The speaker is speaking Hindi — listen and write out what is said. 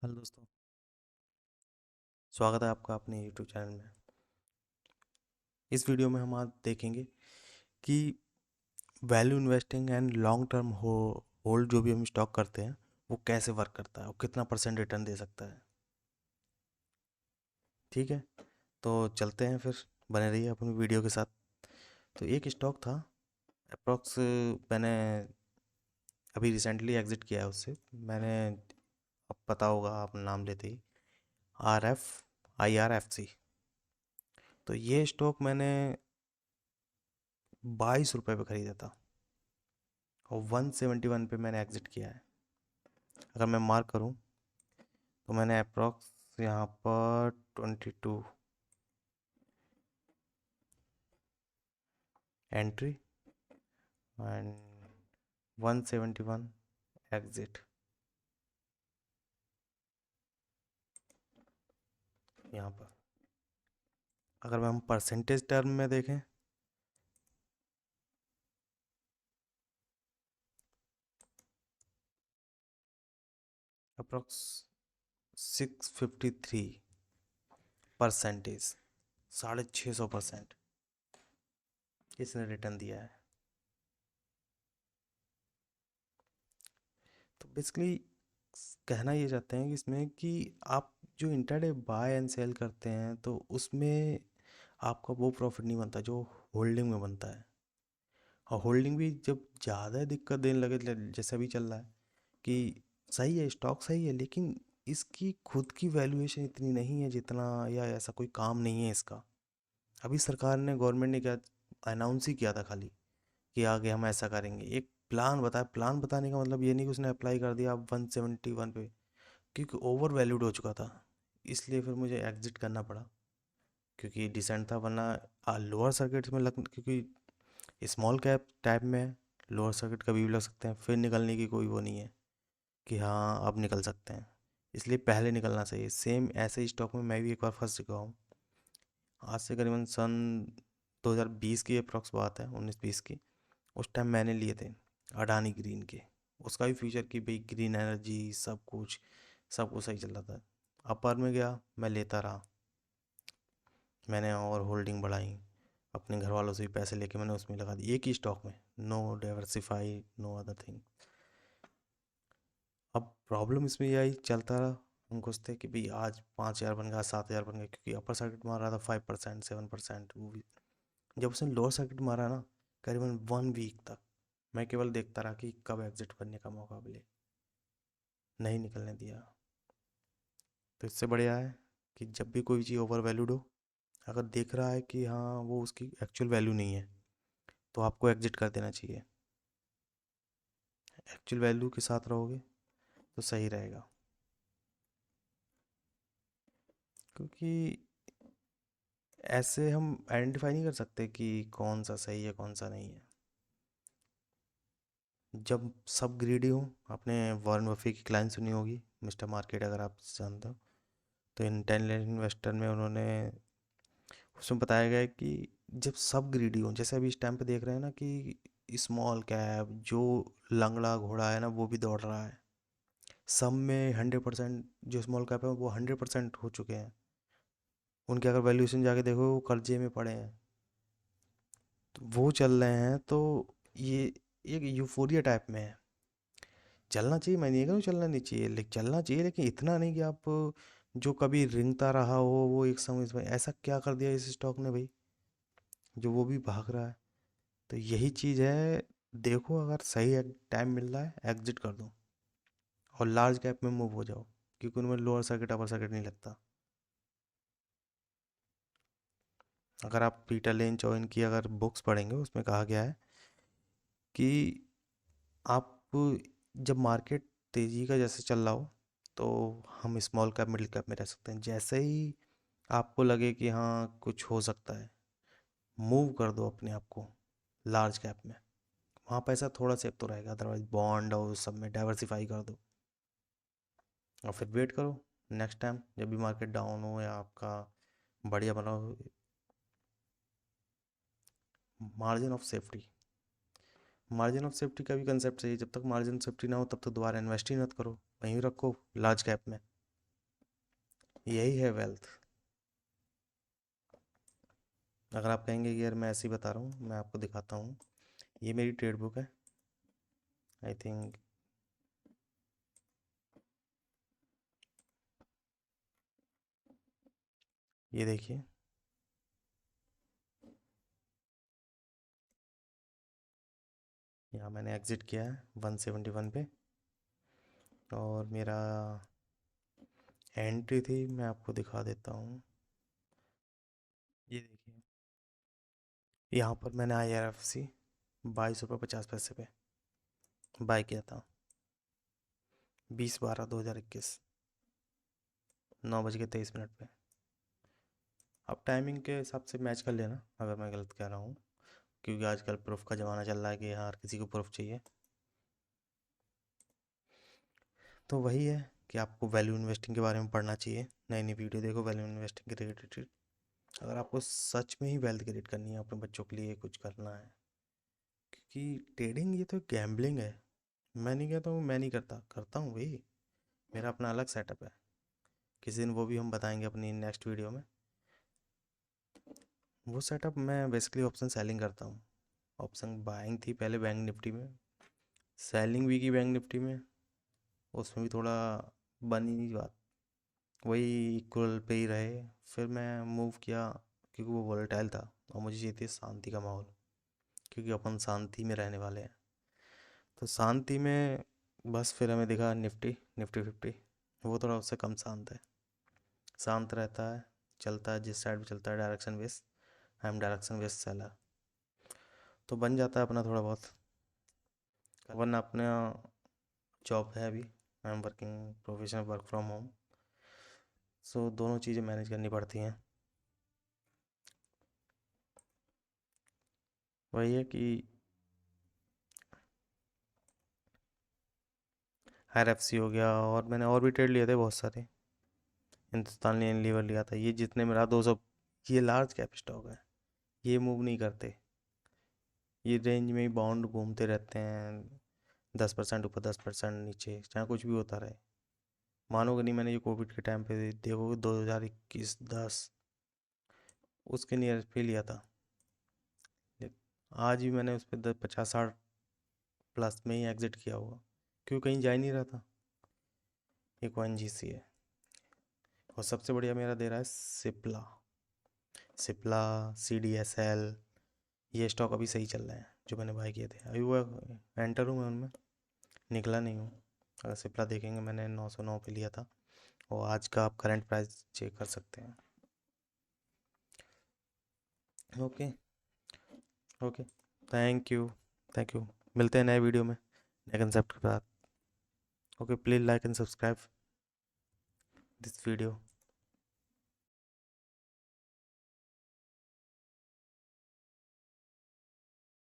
हेलो दोस्तों। स्वागत है आपका अपने यूट्यूब चैनल में। इस वीडियो में हम आज देखेंगे कि value investing and long term hold जो भी हम स्टॉक करते हैं वो कैसे वर्क करता है और कितना परसेंट रिटर्न दे सकता है। ठीक है, तो चलते हैं फिर, बने रहिए अपनी वीडियो के साथ। तो एक स्टॉक था अप्रॉक्स, मैंने अभी रिसेंटली एग्जिट किया है उससे। मैंने, अब पता होगा आप नाम लेते ही, IRFC। तो ये स्टॉक मैंने 22 रुपये पे ख़रीदा था और 171 पे मैंने एग्ज़िट किया है। अगर मैं मार्क करूं तो मैंने अप्रॉक्स यहाँ पर 22 एंट्री एंड 171 एग्ज़िट यहाँ पर। अगर हम परसेंटेज टर्म में देखें अप्रॉक्स 653%, 650% इसने रिटर्न दिया है। तो बेसिकली कहना ये चाहते हैं कि इसमें कि आप जो इंटरडे बाय एंड सेल करते हैं तो उसमें आपका वो प्रॉफिट नहीं बनता जो होल्डिंग में बनता है। और होल्डिंग भी जब ज़्यादा दिक्कत देने लगे, जैसे अभी चल रहा है कि सही है, स्टॉक सही है, लेकिन इसकी खुद की वैल्यूएशन इतनी नहीं है जितना, या ऐसा कोई काम नहीं है इसका। अभी सरकार ने, गवर्नमेंट ने क्या अनाउंस ही किया था खाली कि आगे हम ऐसा करेंगे, एक प्लान बताया। प्लान बताने का मतलब ये नहीं कि उसने अप्लाई कर दिया अब 171 पे, क्योंकि ओवर वैल्यूड हो चुका था। इसलिए फिर मुझे एग्जिट करना पड़ा, क्योंकि डिसेंट था। वरना लोअर सर्किट्स में लग, क्योंकि स्मॉल कैप टाइप में लोअर सर्किट कभी भी लग सकते हैं, फिर निकलने की कोई वो नहीं है कि हाँ अब निकल सकते हैं। इसलिए पहले निकलना चाहिए। सेम ऐसे ही स्टॉक में मैं भी एक बार फंस चुका हूँ। आज से करीबन सन 2020 की अप्रॉक्स बात है, 19-20 की। उस टाइम मैंने लिए थे अडानी ग्रीन के। उसका भी फ्यूचर की भाई ग्रीन एनर्जी सब कुछ सही चल रहा था। अपर में गया, मैं लेता रहा। मैंने और होल्डिंग बढ़ाई, अपने घर वालों से भी पैसे लेके मैंने उसमें लगा दी, एक ही स्टॉक में। No diversify, no other thing. अब प्रॉब्लम इसमें ये आई, चलता रहा। हम सोचते कि भाई आज 5,000 बन गया, 7,000 बन गया, क्योंकि अपर सर्किट मार रहा था 5%, 7%। वो भी जब उसने लोअर सर्किट मारा ना, करीबन 1 वीक तक मैं केवल देखता रहा कि कब एग्जिट करने का मौका मिले। नहीं निकलने दिया। तो इससे बढ़िया है कि जब भी कोई चीज़ ओवर वैल्यूड हो, अगर देख रहा है कि हाँ वो उसकी एक्चुअल वैल्यू नहीं है, तो आपको एग्जिट कर देना चाहिए। एक्चुअल वैल्यू के साथ रहोगे तो सही रहेगा, क्योंकि ऐसे हम आइडेंटिफाई नहीं कर सकते कि कौन सा सही है कौन सा नहीं है। जब सब ग्रीडी हो, आपने वॉरेन बफे की क्लाइन सुनी होगी, मिस्टर मार्केट, अगर आप जानते हो। तो इंटेलिजेंट इन्वेस्टर में उन्होंने, उसमें बताया गया है कि जब सब ग्रीडी हो, जैसे अभी इस टाइम पे देख रहे हैं ना कि स्मॉल कैप जो लंगड़ा घोड़ा है ना वो भी दौड़ रहा है। सब में 100%, जो स्मॉल कैप है वो 100% हो चुके हैं। उनके अगर वैल्यूएशन जाके देखो वो कर्जे में पड़े हैं, तो वो चल रहे हैं। तो ये एक यूफोरिया टाइप में है। चलना चाहिए, मैं नहीं कह रहा हूँ चलना नहीं चाहिए, लेकिन चलना चाहिए, लेकिन इतना नहीं कि आप जो कभी रिंगता रहा हो वो एक समय इसमें ऐसा क्या कर दिया इस स्टॉक ने भाई, जो वो भी भाग रहा है। तो यही चीज़ है, देखो अगर सही टाइम मिल रहा है एग्जिट कर दो और लार्ज कैप में मूव हो जाओ, क्योंकि उनमें लोअर सर्किट अपर सर्किट नहीं लगता। अगर आप पीटर लिंच और इनकी अगर बुक्स पढ़ेंगे, उसमें कहा गया है कि आप, जब मार्केट तेज़ी का जैसे चल रहा हो, तो हम स्मॉल कैप मिडिल कैप में रह सकते हैं। जैसे ही आपको लगे कि हाँ कुछ हो सकता है, मूव कर दो अपने आप को लार्ज कैप में। वहाँ पैसा थोड़ा सेफ तो रहेगा, अदरवाइज बॉन्ड और उस सब में डाइवर्सिफाई कर दो और फिर वेट करो नेक्स्ट टाइम जब भी मार्केट डाउन हो या आपका बढ़िया बना हो। Margin of safety, margin of safety का भी कंसेप्ट चाहिए। जब तक मार्जिन सेफ्टी ना हो तब तक दोबारा इन्वेस्ट ही मत करो, वहीं रखो लार्ज कैप में। यही है वेल्थ। अगर आप कहेंगे कि यार मैं ऐसे ही बता रहा हूँ, मैं आपको दिखाता हूँ। ये मेरी ट्रेड बुक है, आई थिंक। ये देखिए, यहाँ मैंने एग्जिट किया है 171 पे, और मेरा एंट्री थी, मैं आपको दिखा देता हूँ। ये देखिए, यहाँ पर मैंने IRFC 22 रुपये 50 पैसे पे बाय किया था, 20/12/2021, 9:23 पे। अब टाइमिंग के हिसाब से मैच कर लेना अगर मैं गलत कह रहा हूँ, क्योंकि आजकल प्रूफ का ज़माना चल रहा है कि हर किसी को प्रूफ चाहिए। तो वही है कि आपको वैल्यू इन्वेस्टिंग के बारे में पढ़ना चाहिए। नई नई वीडियो देखो वैल्यू इन्वेस्टिंग के रिलेटेड। अगर आपको सच में ही वेल्थ क्रिएट करनी है, अपने बच्चों के लिए कुछ करना है, क्योंकि ट्रेडिंग ये तो गैम्बलिंग है। मैं नहीं कहता हूँ, मैं नहीं करता, करता हूँ भाई, मेरा अपना अलग सेटअप है। किसी दिन वो भी हम बताएंगे अपनी नेक्स्ट वीडियो में। वो सेटअप मैं बेसिकली ऑप्शन सेलिंग करता हूँ। ऑप्शन बाइंग थी पहले बैंक निफ्टी में, सेलिंग भी की बैंक निफ्टी में, उसमें भी थोड़ा बनी बात, वही इक्वल पे ही रहे। फिर मैं मूव किया, क्योंकि वो वोलेटाइल था और मुझे चाहिए थी शांति का माहौल, क्योंकि अपन शांति में रहने वाले हैं। तो शांति में बस फिर हमें दिखा निफ्टी, निफ्टी 50, वो थोड़ा उससे कम शांत है, शांत रहता है, चलता है जिस साइड भी चलता है direction base. I am direction base seller, तो बन जाता है अपना थोड़ा बहुत। वरना अपना जॉब है अभी, I am working professional work from home, so दोनों चीज़ें मैनेज करनी पड़ती हैं। वही है कि RFC हो गया, और मैंने और भी ट्रेड लिए थे बहुत सारे। हिंदुस्तान लीवर लिया था, ये जितने में रहा 200, ये लार्ज कैप स्टॉक है, ये मूव नहीं करते, ये रेंज में ही बाउंड घूमते रहते हैं, 10% ऊपर 10% नीचे, चाहे कुछ भी होता रहे। मानोगे नहीं, मैंने ये कोविड के टाइम पे देखो 2021-10 उसके नियर पे लिया था, आज भी मैंने उस पर 50-60 प्लस में ही एग्जिट किया होगा, क्यों कहीं जा ही नहीं रहा था। एक ONGC है, और सबसे बढ़िया मेरा दे रहा है सिप्ला। सिप्ला, CDSL, ये स्टॉक अभी सही चल रहे हैं जो मैंने बाय किए थे, अभी वो एंटर हूँ मैं उनमें, निकला नहीं हूँ। अगर सिप्ला देखेंगे, मैंने 909 पे लिया था, और आज का आप करंट प्राइस चेक कर सकते हैं। Okay, okay, thank you, thank you. मिलते हैं नए वीडियो में नए कंसेप्ट के साथ। Okay, please like and subscribe this video.